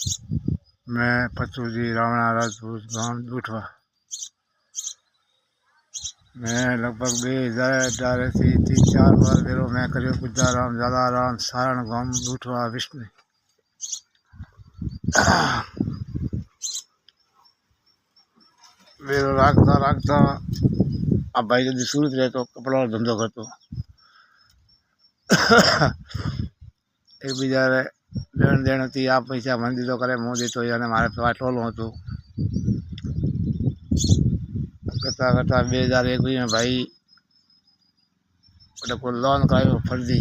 मैं पचूजी रावणा राजपूत गांव दूठवा। मैं लगभग 2018 से 3-4 बार भेरो मैं करियो गुजाराम जलाराम सारण गांव दूठवा विष्णु। भेरो राखता राखता अब भाई जल्दी सूरत रहे तो कपड़ा और धंधो करतो। एक बीजा लेन देन थी आप पैसा मन दीदो करे मुँह दीतो यानी मारे पास टोलो हतुं। करता करता 2021 में भाई को लोन करायो फर्जी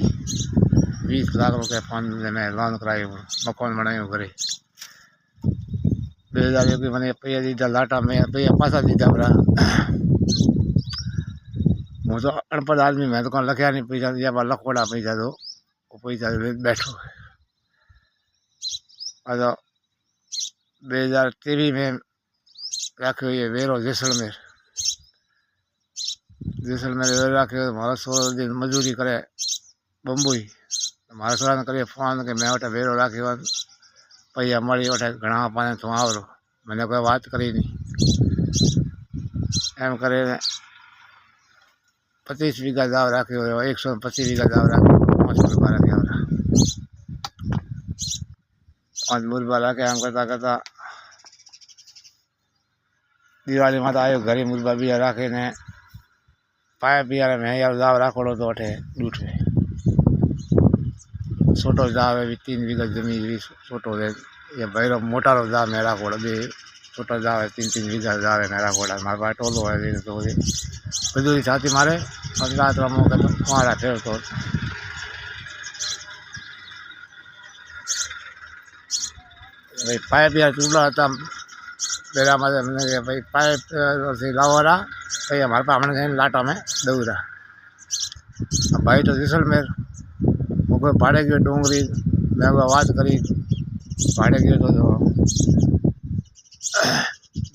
20 लाख रुपया फंड में लोन करायो मकान बनायो घरे। 2021 मैंने पैसा दीधा लाटा में पैसा पासा दीधा बरा। હું તો અણપढ़ आदमी मैं तो कौन लख्या नहीं पैसा दिया पर लखोड़ा पैसा तो वो पैसा बैठो। तो 2023 में रखो ये वेरो जैसलमेर वेरो रखो। मारा 16 दिन मजूरी करे बम्बई। मारा सोरा ने करे फोन कि मैं वटे वेरो राख्यो पैसा मળી वटे घणा पाने तू आवरो। मैंने कोई बात करी नहीं एम करे 25 वीघा दाव राख्यो 125 वीघा दाव राख्यो 5 मुरबा राख्या 5 मुरबा राख्या। एम करता करता दिवाली में तो आयो घरे मुरबा बीजा राखे ने पाया पिया मैं यार दाव राखोड़ो तो वटे दूठ में छोटो दाव है 3 वीघा जमीन छोटो है ये भैरो मोटा दाव मैं राखोड़ा बे छोटा दाव है 3-3 वीघा दाव है मैं राखोड़ा मारे पास टोलो है तो मजूरी छाती मारे रात मौके तो कुआरा थे तो भाई पाइप यार चूल्हा था मेरा मतलब मैंने भाई पाइप से लावरा भाई हमारे पास हमने लाटा में दौरा। भाई तो जैसलमेर वो कोई भाड़े गयो डोंगरी मैं बात करी भाड़े गयो तो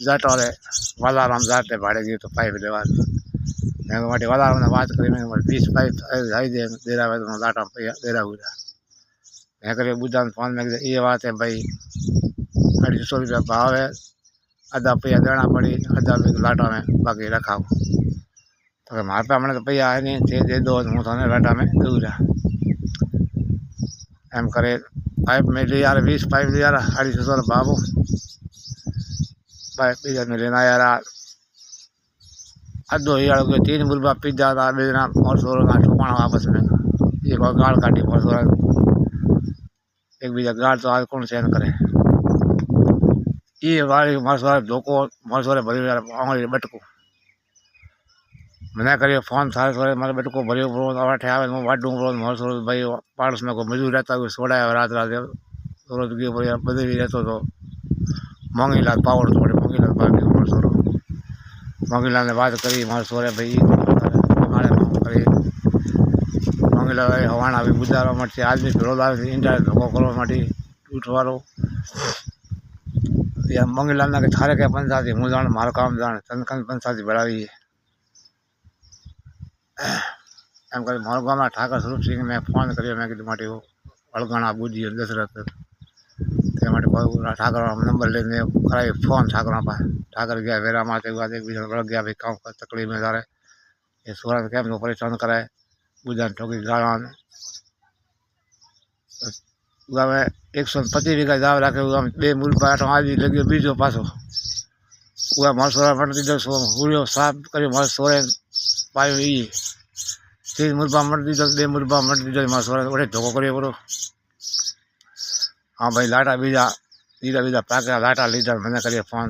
जाट वाले वालाराम जाट भाड़े गयो तो पाइप लेवा मैं वाटे वालाराम ने बात करी मैं 20 पाइप आई दे देरा तो लाटा में पैसा देरा हुआ। मैं करे बुझा फोन में ये बात है भाई 250 रुपया भाव है आधा पैसा देना पड़ी आधा लाटा में बाकी रखाओ तो मारे पे हमने तो पैसा है नहीं थे दे दो हूँ तो लाटा में दूरा। एम करे पाइप में ले यार 20 पाइप ले यार 250 बाबू पाइप पीजा में लेना यार अद्धो यार 3 मुरबा पीजा था बेचना और 16 का ठोकाना वापस में एक और गाड़ काटी और 16 एक बीजा गाड़ तो आज कौन सहन करे। ये वाली मारे धोको मारे भरी आंगली बटको मैंने करियो फोन सारे सोरे मारे बटको भरियो अठे आवे मैं वाडू मारे भाई पाड़ोस में कोई मजूर रहता है सोड़ा रात रात रोज गयो बदे भी रहते तो मोंगीलाल पावड़ थोड़े मोंगीलाल बाकी सोरो मोंगीलाल ने बात करी मारे सोरे भाई करी मोंगीलाल हवाना भी गुजारवा माटे आदमी भेड़ो लावे इंडिया धोको करवा माटे उठवारो या मोंगीलाल ना के थारे के पंचायती हूँ जान मारो काम जान तनकन पंचायती बढ़ावी है। एम कर मारो गाँव में ठाकर स्वरूप सिंह मैं फोन करियो मैं कीधु माटे वो वड़गाणा बूझी दशरथ ठाकर नंबर लेने कराई फोन ठाकर पास ठाकर गया वेरा माते बाद एक बीजा बढ़ गया भाई काम का तकलीफ में सारे ये सोरा कैम को परेशान कराए बुझान ठोकी गाड़ा में 125 वीघा दाव राखे 2 मुरबा आज लगे बीजो पासो मार सोरा मट दीधो हुरियो साफ करियो मार सोरे पायो 3 मुरबा मट दीधो 2 मुरबा मट दीधो मार सोरा वडे धोको करियो पड़ो। हाँ भाई लाटा बीजा बीजा पाके लाटा लीधा मैंने करिए फोन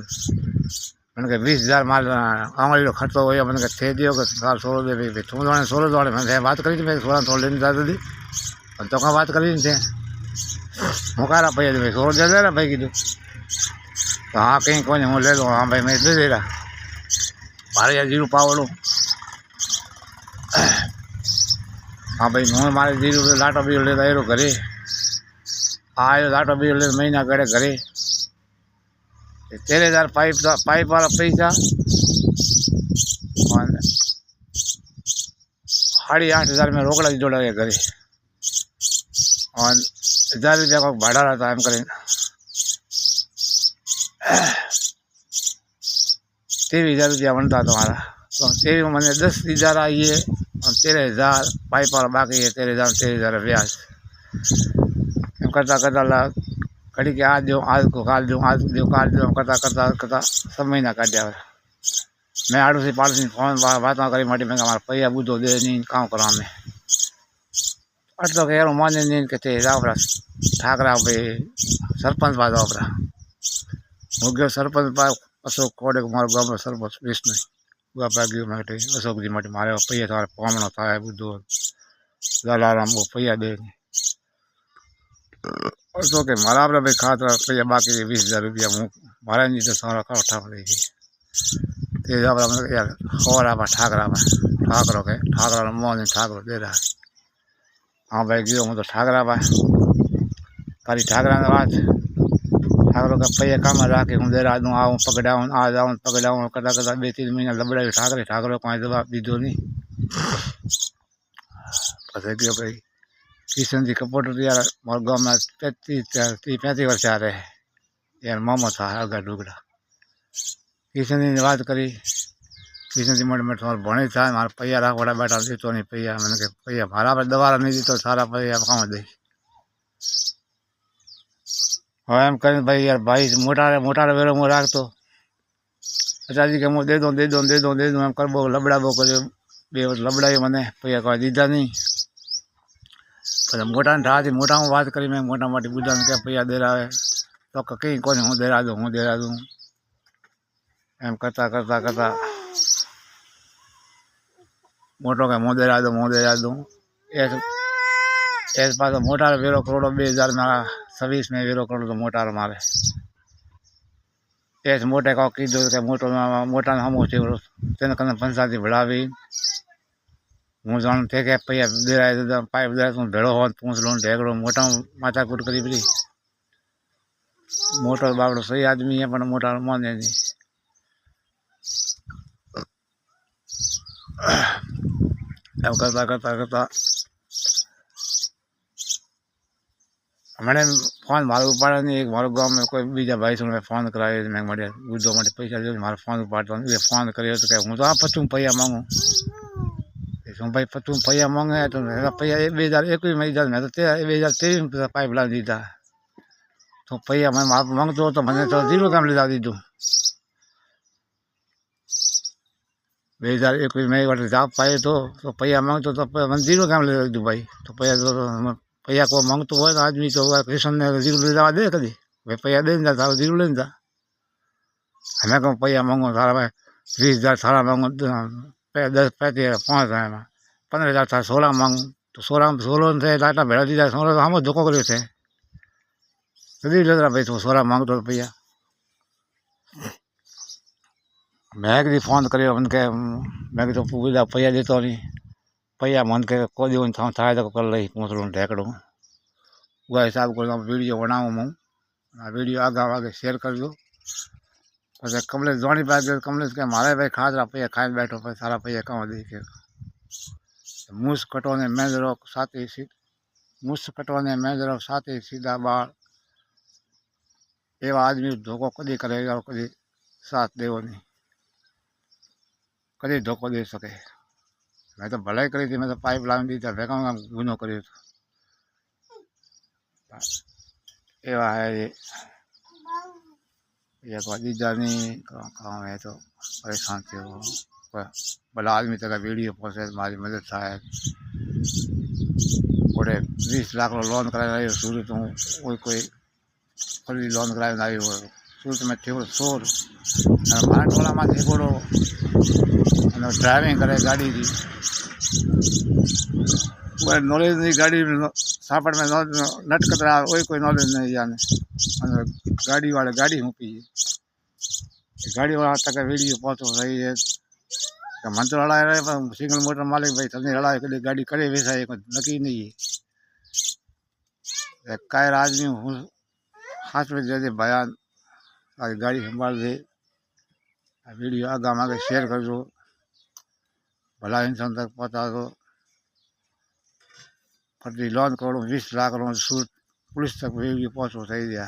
मैंने 20,000 माल आंगली खर्चो हो मैंने थे दियो कि साल 16 दे भाई तू दौड़े 16 दौड़े मैंने बात करी थी मैं 16 थोड़ा लेने जाती थी तो का बात करी थे मुकारा पैसा दे भाई 16 दे दे रहा भाई कीधु तो हाँ कहीं कोई हूँ ले लो हाँ भाई मैं दे दे रहा 12,000 पावड़ो। हाँ भाई हूँ मारे 0 लाटो भी ले रो घरे आयो लाटो भी ले महीना गड़े घरे 13,000 पाइप वाला पैसा 8,500 में रोकड़ा जोड़ा गया घरे और 1,000 रुपया को भाड़ा रहता एम करें ₹23,000 बनता तुम्हारा, तो 23 में मैंने 10,000 आई है और 13,000 पाइप वाला बाकी है, 13,000 ब्याज एम करता करता घड़ी के आज दो आज को काल दो आज दो काल दो करता करता करता सब महीना काट दिया। मैं आड़ोसी पाड़ोसी फोन बात करी माटी में हमारा पैया बुद्धो दे नहीं काम करा में अटलो के यार माने नहीं कहते जाओ ठाकरा भाई सरपंच बात आपरा मुग्यो सरपंच बा अशोक कोडे मारो गांव में सरपंच विष्णु हुआ बागी माटे अशोक जी माटे मारे पैया थारे पामणो थाय बुद्धो जलाराम वो पैया दे अशोक के मारा आपरा भाई खातर पैया बाकी ₹20,000 हूँ मारा नहीं तो सारा का उठा पड़े ते आपरा मतलब यार खोरा बा ठाकरा के ठाकरा मोहन ठाकरो दे रहा हाँ भाई गियो हूँ तो ठाकरा बा तारी ठाकरा ने बात ठाकरों का पैया काम राखे हूँ दे रहा दूँ आऊँ पकड़ाऊँ आ जाऊँ पकड़ाऊँ करता करता 2-3 महीना लबड़ा ठाकरों को दबा दीदो नहीं पता क्यों भाई किशन जी कपोटर यार मोर गाँव में 35 वर्ष आ रहे यार मामा था अगर डुगड़ा किशन जी ने बात करी किशन जी मोटे में तुम्हारा भणे था मारा पैया राख बड़ा बैठा दी तो नहीं पैया मैंने कहा पैया मारा पर दोबारा नहीं दी तो सारा पैया कहाँ दे हाँ एम करें भाई यार भाई मोटारे वेरो मुँह राख तो अच्छा जी के मुँह दे दो एम कर बो लबड़ा बो कर लबड़ा ही मैंने पैया कोई दीदा नहीं पर मोटा ने ठा थी मोटा में बात करी मैं मोटा मोटी बुझा क्या पैया दे रहा है तो कहीं कौन हूँ दे रहा दूँ एम करता करता करता मोटो के मुँह दे रहा दूँ ऐसे पास मोटार वेरो करोड़ो 2000 में 26 में वेरो करोड़ो तो मोटार मारे ऐसे मोटे का कीधो के मोटा हम तेन कने पंचायती बढ़ावी हूँ जान थे के पैया दे रहा पाइप दे रहा तू भेड़ो हो पूछ लो ढेकड़ो मोटा माथा कूट करी पड़ी मोटो बाबड़ो सही आदमी है पर मोटा माने नहीं अब करता करता करता मैंने फोन मारो उपाड़ा नहीं एक मारो गाँव में कोई बीजा भाई से मैं फोन कराए मैं मरे बुद्धो मटे पैसा दे मारा फोन उपाड़ता हूँ ये फोन करे तो क्या हूँ तो आप पचूँ पैया मांगू इसमें भाई पचूँ पैया मांगे तो मेरा पैया 2021 में इधर मैं तो 2023 में पाइप ला दी था तो पैया मैं मांगतो तो मैंने तो 0 काम ले जा दी दूँ 2021 में एक बार जाप पाए तो पैया मांगतो तो मैंने 0 काम ले दूँ भाई तो पैया को मांगतो हो तो आदमी तो कृष्ण ने 0 ले जावा दे कभी भाई पैया दे था 0 ले था हमें कहूँ पैया मांगो सारा भाई 20,000 सारा मांगो 10 पैंतीस 5 में 15,000 था 16 मांगू तो 16 थे लाटा भेड़ा दी जाए 16 तो हम धोखो करे थे तभी ले रहा भाई तो 16 मांगतो पैया मैं एक फोन करियो उनके मैं तो पूरा पैया देतो नहीं पैया मन के को दियो था तो कर ली पूछलू ढेकड़ू वह हिसाब को वीडियो बनाऊँ हूँ वीडियो आगे शेयर कर दो પછી કમલેશ જોણી પાસે કમલેશ કે મારે ભાઈ ખાતરા પૈયા ખાઈને બેઠો પછી સારા પૈયા કાં દઈ કે મૂસ કટોને મેંદરો મૂસ કટોને મેંદરો સાથે સીધા બાળ એવા આદમી ધોકો કદી કરે કદી સાથ દેવો નહીં કદી ધોકો દઈ શકે મેં તો ભલાઈ કરી હતી મેં તો પાઇપ લાવી દીધા ભેગા ગુનો કર્યો હતો એવા હે ये दीदा नहीं काम है तो परेशान थे वो भला आदमी तक वीडियो पहुँचे हमारी मदद थाय थोड़े 20 लाख लोन कराए सूरत हूँ कोई फरी लोन कराए हो सूरत में थे शोर मारा टोला में थे बोलो ड्राइविंग करे गाड़ी की नॉलेज नहीं गाड़ी सापड़ में नट कतरा वही कोई नॉलेज नहीं जाने गाड़ी वाले गाड़ी हूँ पी गाड़ी वाला तक वीडियो पहुँचो रही है तो मन तो लड़ाए रहे पर सिंगल मोटर मालिक भाई सबने लड़ाए कभी गाड़ी करे वैसा है नकी नहीं है कायर आदमी हूँ हाथ में दे दे बयान आगे गाड़ी संभाल दे वीडियो आगे शेयर कर दो भला इंसान तक पहुँचा दो फटी लोन करो 20 लाख सूरत पुलिस तक वीडियो पहुँचो सही दिया